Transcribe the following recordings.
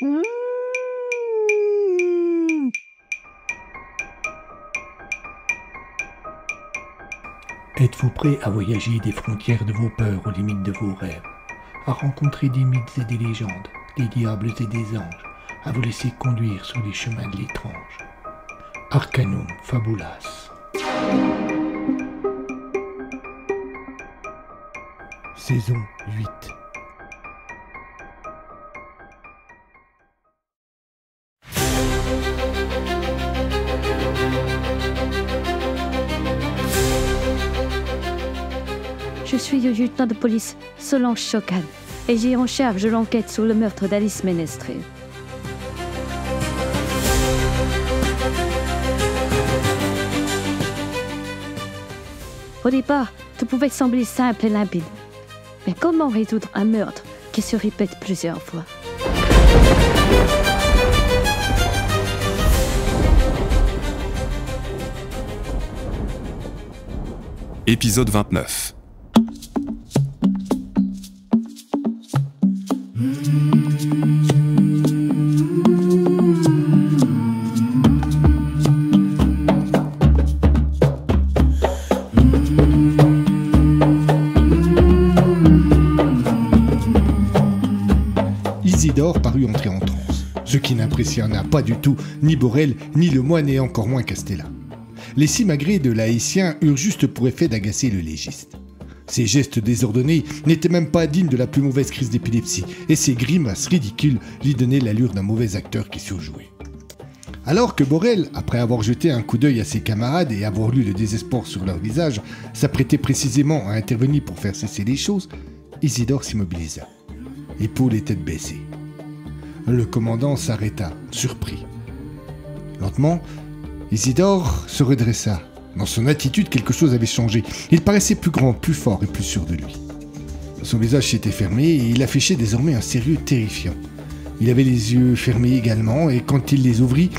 Mmh. Êtes-vous prêt à voyager des frontières de vos peurs aux limites de vos rêves, à rencontrer des mythes et des légendes, des diables et des anges, à vous laisser conduire sur les chemins de l'étrange? Arcanum Fabulas. Saison 8. Je suis le lieutenant de police Solange Chocan et j'ai en charge l'enquête sur le meurtre d'Alice Ménestrel. Au départ, tout pouvait sembler simple et limpide. Mais comment résoudre un meurtre qui se répète plusieurs fois? Épisode 29. Isidore parut entrer en transe, ce qui n'impressionna pas du tout ni Borel, ni le moine et encore moins Castella. Les simagrées de l'haïtien eurent juste pour effet d'agacer le légiste. Ses gestes désordonnés n'étaient même pas dignes de la plus mauvaise crise d'épilepsie, et ses grimaces ridicules lui donnaient l'allure d'un mauvais acteur qui surjouait. Alors que Borel, après avoir jeté un coup d'œil à ses camarades et avoir lu le désespoir sur leur visage, s'apprêtait précisément à intervenir pour faire cesser les choses, Isidore s'immobilisa, épaules et tête baissées. Le commandant s'arrêta, surpris. Lentement, Isidore se redressa. Dans son attitude, quelque chose avait changé. Il paraissait plus grand, plus fort et plus sûr de lui. Son visage s'était fermé et il affichait désormais un sérieux terrifiant. Il avait les yeux fermés également et quand il les ouvrit,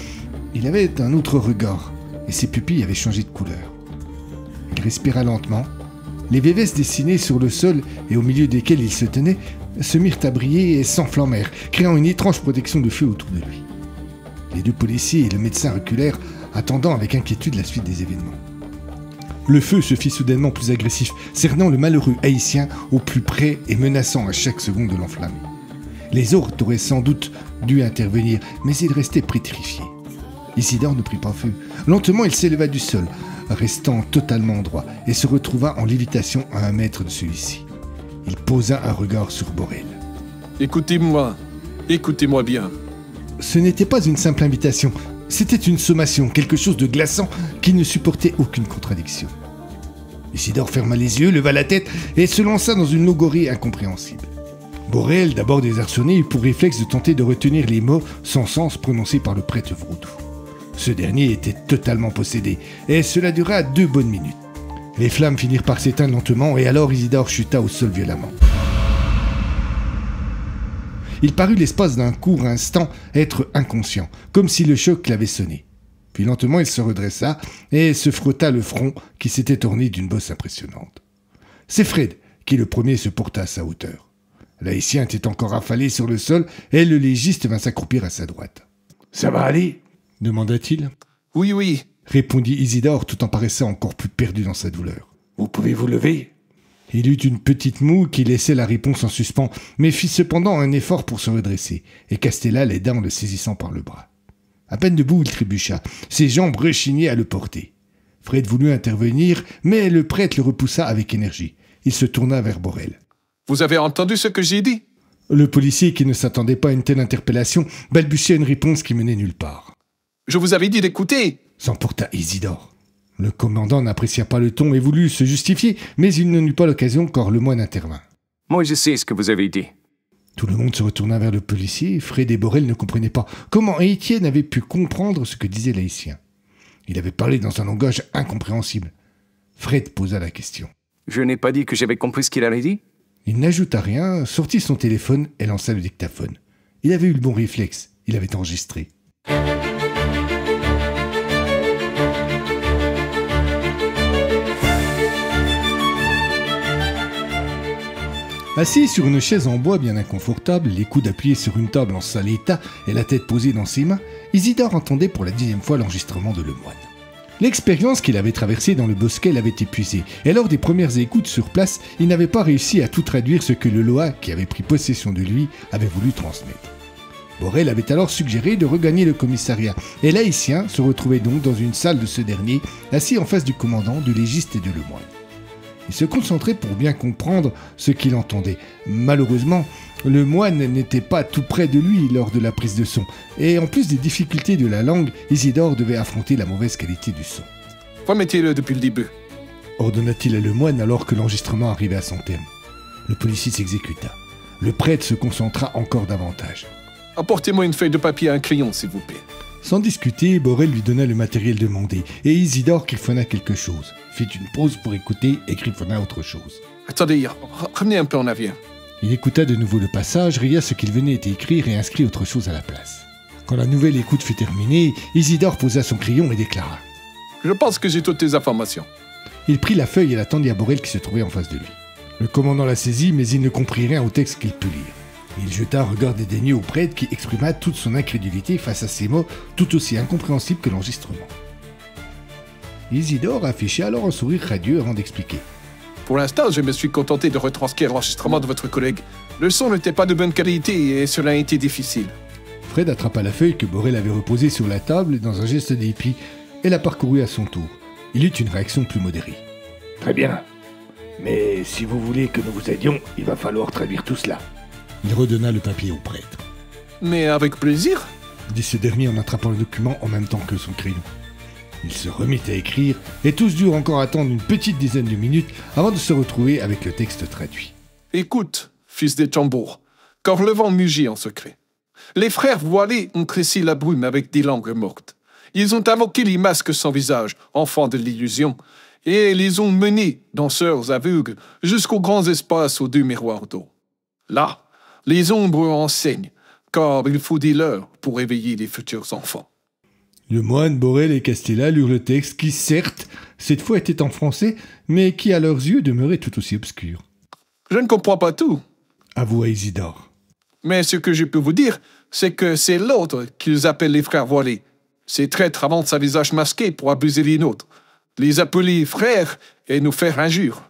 il avait un autre regard et ses pupilles avaient changé de couleur. Il respira lentement. Les vévesses dessinées sur le sol et au milieu desquelles il se tenait se mirent à briller et s'enflammèrent, créant une étrange protection de feu autour de lui. Les deux policiers et le médecin reculèrent, attendant avec inquiétude la suite des événements. Le feu se fit soudainement plus agressif, cernant le malheureux haïtien au plus près et menaçant à chaque seconde de l'enflammer. Les autres auraient sans doute dû intervenir, mais ils restaient pétrifiés. Isidore ne prit pas feu. Lentement, il s'éleva du sol, restant totalement droit, et se retrouva en lévitation à 1 mètre de celui-ci. Il posa un regard sur Borel. Écoutez-moi bien. Ce n'était pas une simple invitation, c'était une sommation, quelque chose de glaçant qui ne supportait aucune contradiction. Isidore ferma les yeux, leva la tête et se lança dans une logorrhée incompréhensible. Borel, d'abord désarçonné, eut pour réflexe de tenter de retenir les mots sans sens prononcés par le prêtre vaudou. Ce dernier était totalement possédé, et cela dura 2 bonnes minutes. Les flammes finirent par s'éteindre lentement, et alors Isidore chuta au sol violemment. Il parut l'espace d'un court instant être inconscient, comme si le choc l'avait sonné. Puis lentement il se redressa, et se frotta le front qui s'était orné d'une bosse impressionnante. C'est Fred qui le premier se porta à sa hauteur. L'haïtien était encore affalé sur le sol, et le légiste vint s'accroupir à sa droite. « Ça va aller ?» demanda-t-il. « Oui, » répondit Isidore tout en paraissant encore plus perdu dans sa douleur. « Vous pouvez vous lever ?» Il eut une petite moue qui laissait la réponse en suspens, mais fit cependant un effort pour se redresser, et Castella l'aida en le saisissant par le bras. À peine debout, il trébucha. Ses jambes rechignaient à le porter. Fred voulut intervenir, mais le prêtre le repoussa avec énergie. Il se tourna vers Borel. « Vous avez entendu ce que j'ai dit ?» Le policier, qui ne s'attendait pas à une telle interpellation, balbutia une réponse qui menait nulle part. « Je vous avais dit d'écouter !» s'emporta Isidore. Le commandant n'apprécia pas le ton et voulut se justifier, mais il n'en eut pas l'occasion car le moine intervint. « Moi, je sais ce que vous avez dit. » Tout le monde se retourna vers le policier. Fred et Borel ne comprenaient pas comment Étienne avait pu comprendre ce que disait l'haïtien. Il avait parlé dans un langage incompréhensible. Fred posa la question. « Je n'ai pas dit que j'avais compris ce qu'il avait dit ?» Il n'ajouta rien, sortit son téléphone et lança le dictaphone. Il avait eu le bon réflexe. Il avait enregistré. Assis sur une chaise en bois bien inconfortable, les coudes appuyés sur une table en sale état et la tête posée dans ses mains, Isidore entendait pour la 10e fois l'enregistrement de Lemoine. L'expérience qu'il avait traversée dans le bosquet l'avait épuisé, et lors des premières écoutes sur place, il n'avait pas réussi à tout traduire ce que le Loa, qui avait pris possession de lui, avait voulu transmettre. Borel avait alors suggéré de regagner le commissariat, et l'Haïtien se retrouvait donc dans une salle de ce dernier, assis en face du commandant, du légiste et de Lemoine. Il se concentrait pour bien comprendre ce qu'il entendait. Malheureusement, le moine n'était pas tout près de lui lors de la prise de son, et en plus des difficultés de la langue, Isidore devait affronter la mauvaise qualité du son. Remettez-le depuis le début. Ordonna-t-il à Lemoine alors que l'enregistrement arrivait à son terme. Le policier s'exécuta. Le prêtre se concentra encore davantage. Apportez-moi une feuille de papier et un crayon, s'il vous plaît. Sans discuter, Borel lui donna le matériel demandé, et Isidore griffonna quelque chose, fit une pause pour écouter et griffonna autre chose. Attendez, revenez un peu en arrière. Il écouta de nouveau le passage, ria ce qu'il venait d'écrire et inscrit autre chose à la place. Quand la nouvelle écoute fut terminée, Isidore posa son crayon et déclara. Je pense que j'ai toutes les informations. Il prit la feuille et la tendit à Borel qui se trouvait en face de lui. Le commandant la saisit, mais il ne comprit rien au texte qu'il put lire. Il jeta un regard dédaigneux au prêtre qui exprima toute son incrédulité face à ces mots tout aussi incompréhensibles que l'enregistrement. Isidore affichait alors un sourire radieux avant d'expliquer. Pour l'instant, je me suis contenté de retranscrire l'enregistrement de votre collègue. Le son n'était pas de bonne qualité et cela a été difficile. Fred attrapa la feuille que Borel avait reposée sur la table dans un geste dépit et la parcourut à son tour. Il eut une réaction plus modérée. Très bien. Mais si vous voulez que nous vous aidions, il va falloir traduire tout cela. Il redonna le papier au prêtre. Mais avec plaisir, dit ce dernier en attrapant le document en même temps que son crayon. Il se remit à écrire, et tous durent encore attendre une petite dizaine de minutes avant de se retrouver avec le texte traduit. Écoute, fils des tambours, car le vent mugit en secret. Les frères voilés ont tressé la brume avec des langues mortes. Ils ont invoqué les masques sans visage, enfants de l'illusion, et les ont menés, danseurs aveugles, jusqu'aux grands espaces aux 2 miroirs d'eau. Là, les ombres enseignent, car il faut des leurs pour éveiller les futurs enfants. Le moine, Borel et Castella lurent le texte qui, certes, cette fois était en français, mais qui, à leurs yeux, demeurait tout aussi obscur. Je ne comprends pas tout, avoua Isidore. Mais ce que je peux vous dire, c'est que c'est l'autre qu'ils appellent les frères voilés. Ces traîtres inventent sa visage masqué pour abuser les nôtres, les appeler frères et nous faire injure.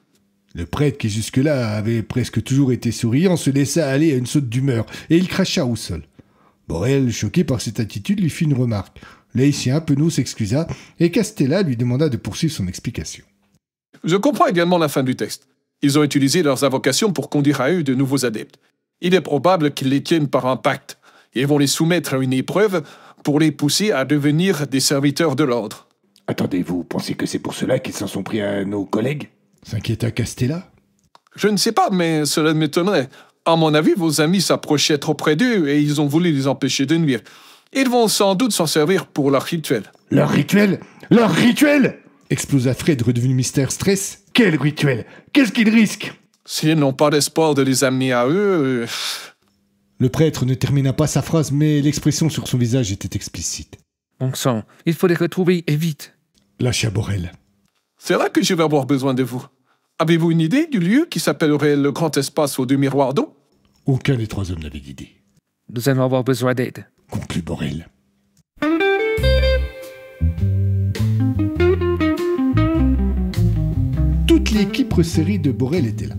Le prêtre, qui jusque-là avait presque toujours été souriant, se laissa aller à une saute d'humeur, et il cracha au sol. Borel, choqué par cette attitude, lui fit une remarque. L'Haïtien, penaud, s'excusa, et Castella lui demanda de poursuivre son explication. Je comprends également la fin du texte. Ils ont utilisé leurs invocations pour conduire à eux de nouveaux adeptes. Il est probable qu'ils les tiennent par un pacte, et vont les soumettre à une épreuve pour les pousser à devenir des serviteurs de l'ordre. Attendez, vous pensez que c'est pour cela qu'ils s'en sont pris à nos collègues ? S'inquiéta Castella. Je ne sais pas, mais cela m'étonnerait. À mon avis, vos amis s'approchaient trop près d'eux et ils ont voulu les empêcher de nuire. Ils vont sans doute s'en servir pour leur rituel. Leur rituel ? Leur rituel ? Explosa Fred, redevenu Mister Stress. Quel rituel ? Qu'est-ce qu'ils risquent ? S'ils n'ont pas d'espoir de les amener à eux... Le prêtre ne termina pas sa phrase, mais l'expression sur son visage était explicite. Bon sang, il faut les retrouver et vite. Lâcha Borel. C'est là que je vais avoir besoin de vous. Avez-vous une idée du lieu qui s'appellerait le grand espace aux 2 miroirs d'eau ? Aucun des 3 hommes n'avait d'idée. Nous allons avoir besoin d'aide. Conclut Borel. Toute l'équipe resserrée de Borel était là.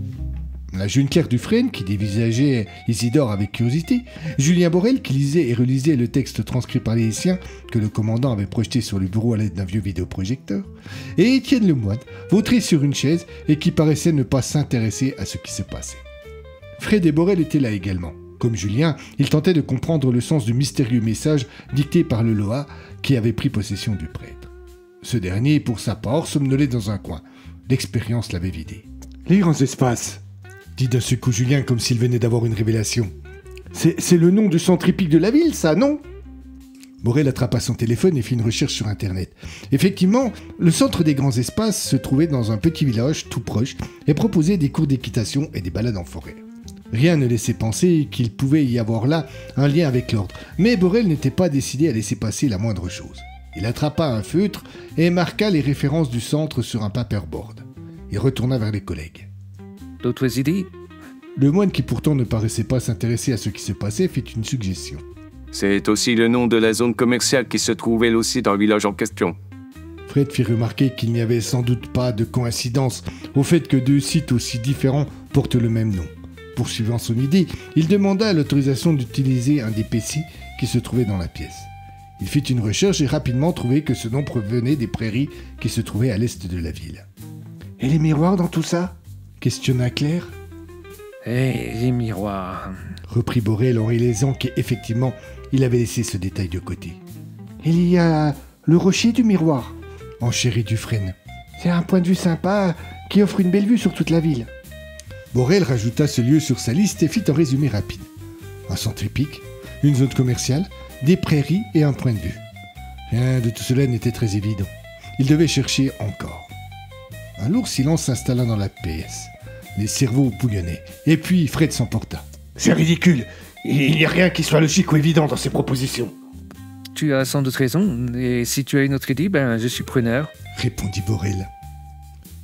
La jeune Claire Dufresne, qui dévisageait Isidore avec curiosité, Julien Borel, qui lisait et relisait le texte transcrit par les Haïtiens que le commandant avait projeté sur le bureau à l'aide d'un vieux vidéoprojecteur, et Étienne Lemoine, vautré sur une chaise et qui paraissait ne pas s'intéresser à ce qui se passait. Fred et Borel étaient là également. Comme Julien, ils tentaient de comprendre le sens du mystérieux message dicté par le Loa qui avait pris possession du prêtre. Ce dernier, pour sa part, somnolait dans un coin. L'expérience l'avait vidé. « Les grands espaces !» dit d'un seul coup Julien comme s'il venait d'avoir une révélation. « C'est le nom du centre épique de la ville, ça, non ?» Borel attrapa son téléphone et fit une recherche sur Internet. Effectivement, le centre des grands espaces se trouvait dans un petit village tout proche et proposait des cours d'équitation et des balades en forêt. Rien ne laissait penser qu'il pouvait y avoir là un lien avec l'ordre, mais Borel n'était pas décidé à laisser passer la moindre chose. Il attrapa un feutre et marqua les références du centre sur un paperboard. Il retourna vers les collègues. D'autres idées ? Le moine, qui pourtant ne paraissait pas s'intéresser à ce qui se passait, fit une suggestion. C'est aussi le nom de la zone commerciale qui se trouve elle aussi dans le village en question. Fred fit remarquer qu'il n'y avait sans doute pas de coïncidence au fait que deux sites aussi différents portent le même nom. Poursuivant son idée, il demanda l'autorisation d'utiliser un des PCI qui se trouvait dans la pièce. Il fit une recherche et rapidement trouva que ce nom provenait des prairies qui se trouvaient à l'est de la ville. « Et les miroirs dans tout ça ?» questionna Claire. « Eh, les miroirs. » reprit Borel en réalisant qu'effectivement, il avait laissé ce détail de côté. « Il y a le rocher du miroir, » enchérit Dufresne. « C'est un point de vue sympa qui offre une belle vue sur toute la ville. » Borel rajouta ce lieu sur sa liste et fit un résumé rapide. Un centre épique, une zone commerciale, des prairies et un point de vue. Rien de tout cela n'était très évident. Il devait chercher encore. Un lourd silence s'installa dans la PS. Les cerveaux bouillonnaient. Et puis Fred s'emporta. « C'est ridicule. Il n'y a rien qui soit logique ou évident dans ces propositions. » « Tu as sans doute raison, et si tu as une autre idée, je suis preneur. » répondit Borel.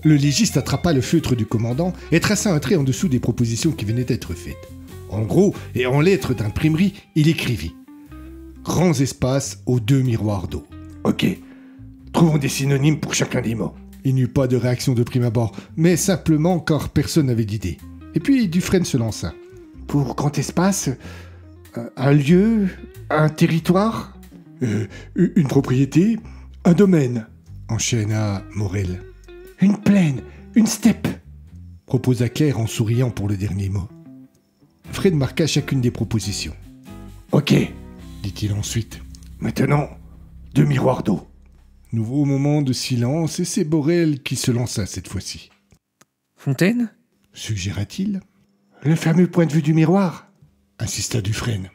Le légiste attrapa le feutre du commandant et traça un trait en dessous des propositions qui venaient d'être faites. En gros, et en lettres d'imprimerie, il écrivit « Grands espaces aux 2 miroirs d'eau. » Ok, trouvons des synonymes pour chacun des mots. Il n'y eut pas de réaction de prime abord, mais simplement car personne n'avait d'idée. Et puis Dufresne se lança. « Pour grand espace, un lieu, un territoire, une propriété, un domaine, enchaîna Morel. Une plaine, une steppe, proposa Claire en souriant pour le dernier mot. Fred marqua chacune des propositions. Ok, dit-il ensuite. Maintenant, 2 miroirs d'eau. Nouveau moment de silence et c'est Borel qui se lança cette fois-ci. Fontaine ? Suggéra-t-il. Le fameux point de vue du miroir, insista Dufresne.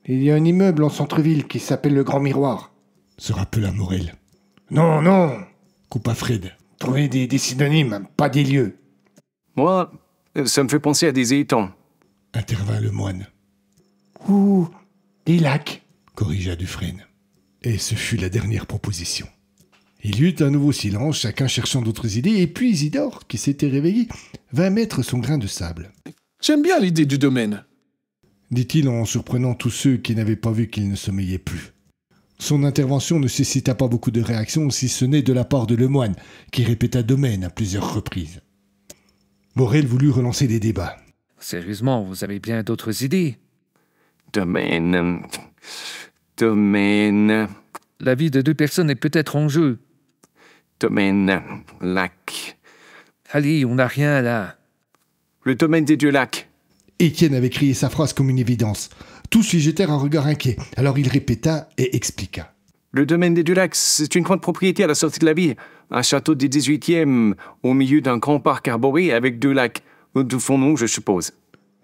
Il y a un immeuble en centre-ville qui s'appelle le Grand Miroir, se rappela Morel. Non, non, coupa Fred. Trouvez des synonymes, pas des lieux. Moi, ça me fait penser à des étangs. Intervint le moine. Ou des lacs, corrigea Dufresne. Et ce fut la dernière proposition. Il y eut un nouveau silence, chacun cherchant d'autres idées, et puis Isidore, qui s'était réveillé, vint mettre son grain de sable. J'aime bien l'idée du domaine, dit-il en surprenant tous ceux qui n'avaient pas vu qu'il ne sommeillaient plus. Son intervention ne suscita pas beaucoup de réactions, si ce n'est de la part de Lemoine, qui répéta domaine à plusieurs reprises. Borel voulut relancer les débats. Sérieusement, vous avez bien d'autres idées. Domaine. Domaine. La vie de 2 personnes est peut-être en jeu. Domaine. Lac. Allez, on n'a rien là. Le domaine des 2 lacs. Étienne avait crié sa phrase comme une évidence. Tous lui jetèrent un regard inquiet, alors il répéta et expliqua. Le domaine des 2 lacs, c'est une grande propriété à la sortie de la ville. Un château du 18e, au milieu d'un grand parc arboré avec 2 lacs. D'où son nom, je suppose.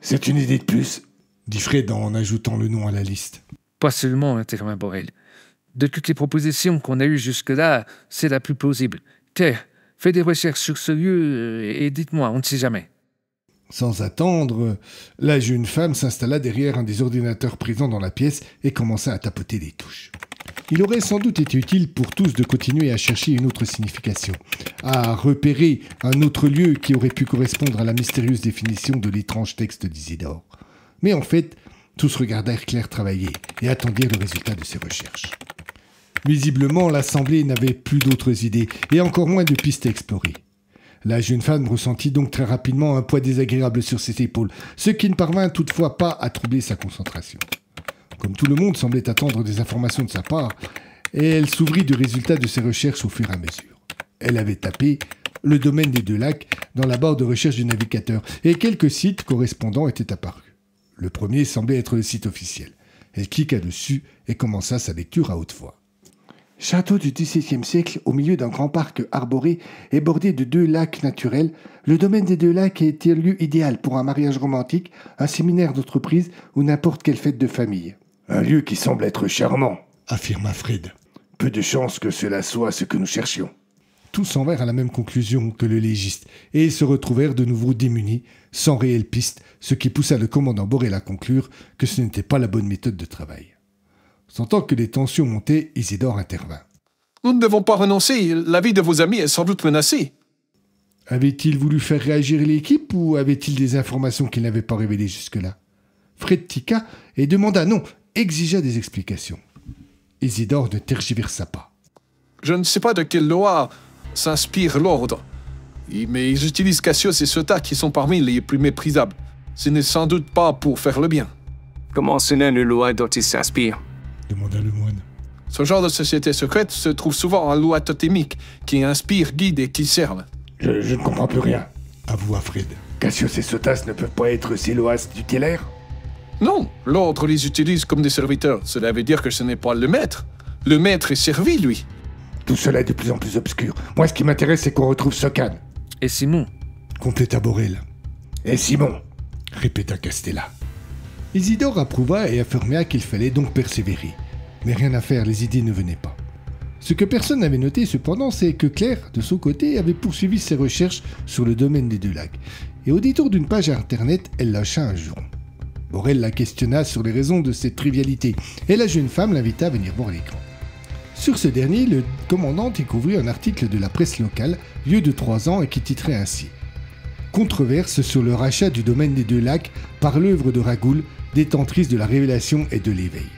C'est une idée de plus, dit Fred en ajoutant le nom à la liste. Pas seulement, intervint Borel. De toutes les propositions qu'on a eues jusque-là, c'est la plus plausible. Tiens, faites des recherches sur ce lieu et dites-moi, on ne sait jamais. Sans attendre, la jeune femme s'installa derrière un des ordinateurs présents dans la pièce et commença à tapoter les touches. Il aurait sans doute été utile pour tous de continuer à chercher une autre signification, à repérer un autre lieu qui aurait pu correspondre à la mystérieuse définition de l'étrange texte d'Isidore. Mais en fait, tous regardèrent Claire travailler et attendirent le résultat de ses recherches. Visiblement, l'assemblée n'avait plus d'autres idées et encore moins de pistes à explorer. La jeune femme ressentit donc très rapidement un poids désagréable sur ses épaules, ce qui ne parvint toutefois pas à troubler sa concentration. Comme tout le monde semblait attendre des informations de sa part, elle s'ouvrit du résultat de ses recherches au fur et à mesure. Elle avait tapé « le domaine des 2 lacs » dans la barre de recherche du navigateur, et quelques sites correspondants étaient apparus. Le premier semblait être le site officiel. Elle cliqua dessus et commença sa lecture à haute voix. Château du XVIIe siècle, au milieu d'un grand parc arboré et bordé de 2 lacs naturels, le domaine des 2 lacs a été un lieu idéal pour un mariage romantique, un séminaire d'entreprise ou n'importe quelle fête de famille. Un lieu qui semble être charmant, affirma Fred. Peu de chance que cela soit ce que nous cherchions. Tous en vinrent à la même conclusion que le légiste, et ils se retrouvèrent de nouveau démunis, sans réelle piste, ce qui poussa le commandant Borel à conclure que ce n'était pas la bonne méthode de travail. Sentant que les tensions montaient, Isidore intervint. Nous ne devons pas renoncer. La vie de vos amis est sans doute menacée. Avait-il voulu faire réagir l'équipe ou avait-il des informations qu'il n'avait pas révélées jusque-là? Fred tica et demanda non, exigea des explications. Isidore ne tergiversa pas. Je ne sais pas de quelle loi s'inspire l'ordre, mais ils utilisent Cassius et Ceuta qui sont parmi les plus méprisables. Ce n'est sans doute pas pour faire le bien. Comment cela une loi dont ils s'inspirent? Demanda le moine. Ce genre de société secrète se trouve souvent en loi totémique qui inspire, guide et qui servent. Je ne comprends plus rien. Avoua Fred. Cassius et Sotas ne peuvent pas être ces loas tutélaires? Non, l'ordre les utilise comme des serviteurs. Cela veut dire que ce n'est pas le maître. Le maître est servi, lui. Tout cela est de plus en plus obscur. Moi, ce qui m'intéresse, c'est qu'on retrouve Socan. Et Simon? Compléta Borel. Et Simon? Répéta Castella. Isidore approuva et affirma qu'il fallait donc persévérer. Mais rien à faire, les idées ne venaient pas. Ce que personne n'avait noté cependant, c'est que Claire, de son côté, avait poursuivi ses recherches sur le domaine des 2 lacs. Et au détour d'une page internet, elle lâcha un juron. Borel la questionna sur les raisons de cette trivialité, et la jeune femme l'invita à venir voir l'écran. Sur ce dernier, le commandant découvrit un article de la presse locale, vieux de 3 ans et qui titrait ainsi « Controverse sur le rachat du domaine des 2 lacs par l'œuvre de Ragoul, détentrice de la révélation et de l'éveil. »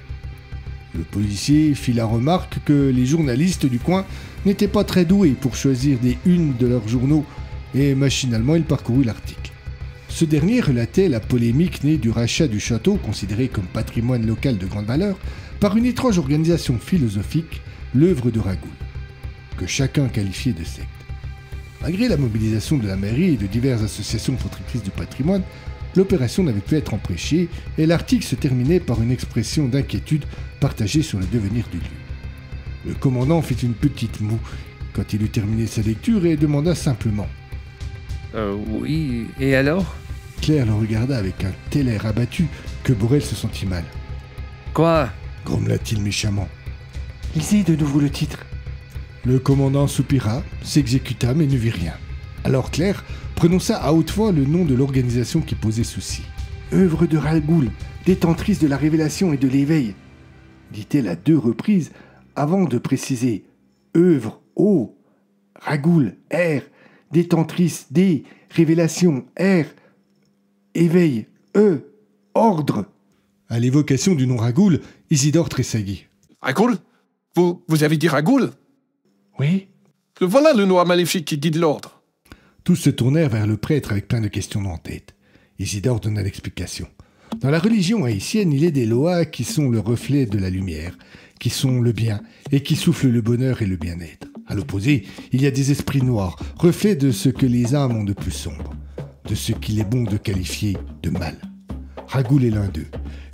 Le policier fit la remarque que les journalistes du coin n'étaient pas très doués pour choisir des unes de leurs journaux, et machinalement il parcourut l'article. Ce dernier relatait la polémique née du rachat du château, considéré comme patrimoine local de grande valeur, par une étrange organisation philosophique, l'œuvre de Ragoul, que chacun qualifiait de secte. Malgré la mobilisation de la mairie et de diverses associations protectrices du patrimoine, l'opération n'avait pu être empêchée et l'article se terminait par une expression d'inquiétude partagée sur le devenir du lieu. Le commandant fit une petite moue quand il eut terminé sa lecture et demanda simplement « Oui, et alors ?» Claire le regarda avec un tel air abattu que Borel se sentit mal. « Quoi ?» grommela-t-il méchamment. « Lisez de nouveau le titre. » Le commandant soupira, s'exécuta mais ne vit rien. Alors Claire prononça à haute voix le nom de l'organisation qui posait souci. « Œuvre de Ragoul, détentrice de la révélation et de l'éveil. » dit-elle à 2 reprises avant de préciser « Œuvre, O, Ragoul, R, détentrice, D, révélation, R, éveil, E, ordre. » À l'évocation du nom Ragoul, Isidore tressaillit. « Ragoul? Vous avez dit Ragoul? » « Oui. » Voilà le noir maléfique qui guide l'ordre. Tous se tournèrent vers le prêtre avec plein de questions en tête. Isidore donna l'explication. Dans la religion haïtienne, il est des lois qui sont le reflet de la lumière, qui sont le bien et qui soufflent le bonheur et le bien-être. À l'opposé, il y a des esprits noirs, reflets de ce que les âmes ont de plus sombre, de ce qu'il est bon de qualifier de mal. Ragoul est l'un d'eux.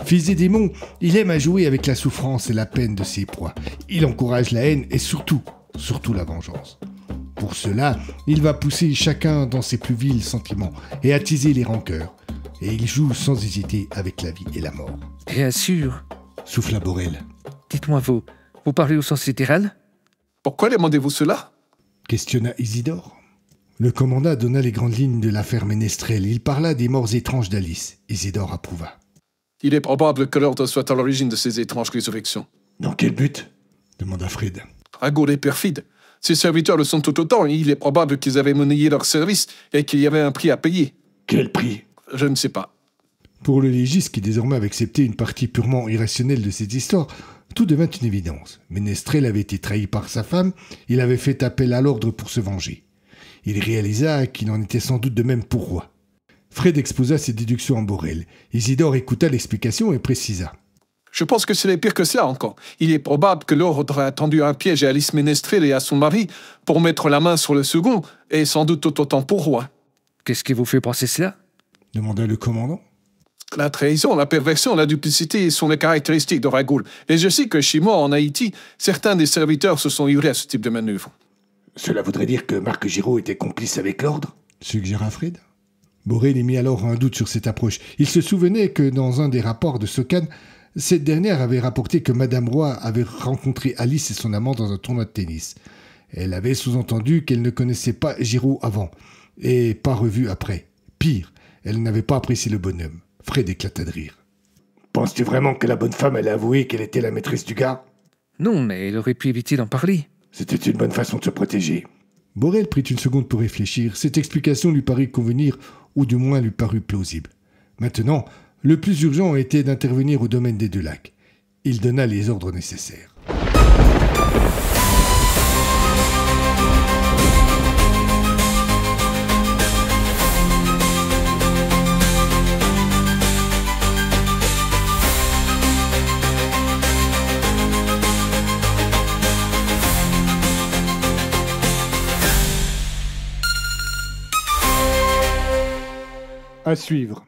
Fils des démons, il aime à jouer avec la souffrance et la peine de ses proies. Il encourage la haine et surtout la vengeance. Pour cela, il va pousser chacun dans ses plus vils sentiments et attiser les rancœurs. Et il joue sans hésiter avec la vie et la mort. Bien sûr. Souffla Borel. Dites-moi, vous parlez au sens littéral? Pourquoi demandez-vous cela? Questionna Isidore. Le commandant donna les grandes lignes de l'affaire Ménestrel. Il parla des morts étranges d'Alice. Isidore approuva. Il est probable que l'ordre soit à l'origine de ces étranges résurrections. Dans quel but? Demanda Fred. Ragoul est perfide. Ses serviteurs le sont tout autant. Il est probable qu'ils avaient monnayé leur service et qu'il y avait un prix à payer. Quel prix? Je ne sais pas. Pour le légiste, qui désormais avait accepté une partie purement irrationnelle de cette histoire, tout devint une évidence. Ménestrel avait été trahi par sa femme, il avait fait appel à l'ordre pour se venger. Il réalisa qu'il en était sans doute de même pour Roy. Fred exposa ses déductions en Borel. Isidore écouta l'explication et précisa. Je pense que c'est pire que cela encore. Il est probable que l'ordre a tendu un piège à Alice Ménestrel et à son mari pour mettre la main sur le second, et sans doute tout autant pour Roy. Qu'est-ce qui vous fait penser cela? Demanda le commandant. La trahison, la perversion, la duplicité sont les caractéristiques de Ragoul. Et je sais que chez moi, en Haïti, certains des serviteurs se sont livrés à ce type de manœuvre. Cela voudrait dire que Marc Giraud était complice avec l'ordre? Suggéra Fred. Borel émit alors un doute sur cette approche. Il se souvenait que dans un des rapports de Socan, cette dernière avait rapporté que Madame Roy avait rencontré Alice et son amant dans un tournoi de tennis. Elle avait sous-entendu qu'elle ne connaissait pas Giraud avant, et pas revu après. Pire, elle n'avait pas apprécié le bonhomme. Fred éclata de rire. Penses-tu vraiment que la bonne femme allait avouer qu'elle était la maîtresse du gars? Non, mais elle aurait pu éviter d'en parler. C'était une bonne façon de se protéger. Borel prit une seconde pour réfléchir. Cette explication lui parut convenir, ou du moins lui parut plausible. Maintenant, le plus urgent était d'intervenir au domaine des 2 lacs. Il donna les ordres nécessaires. À suivre.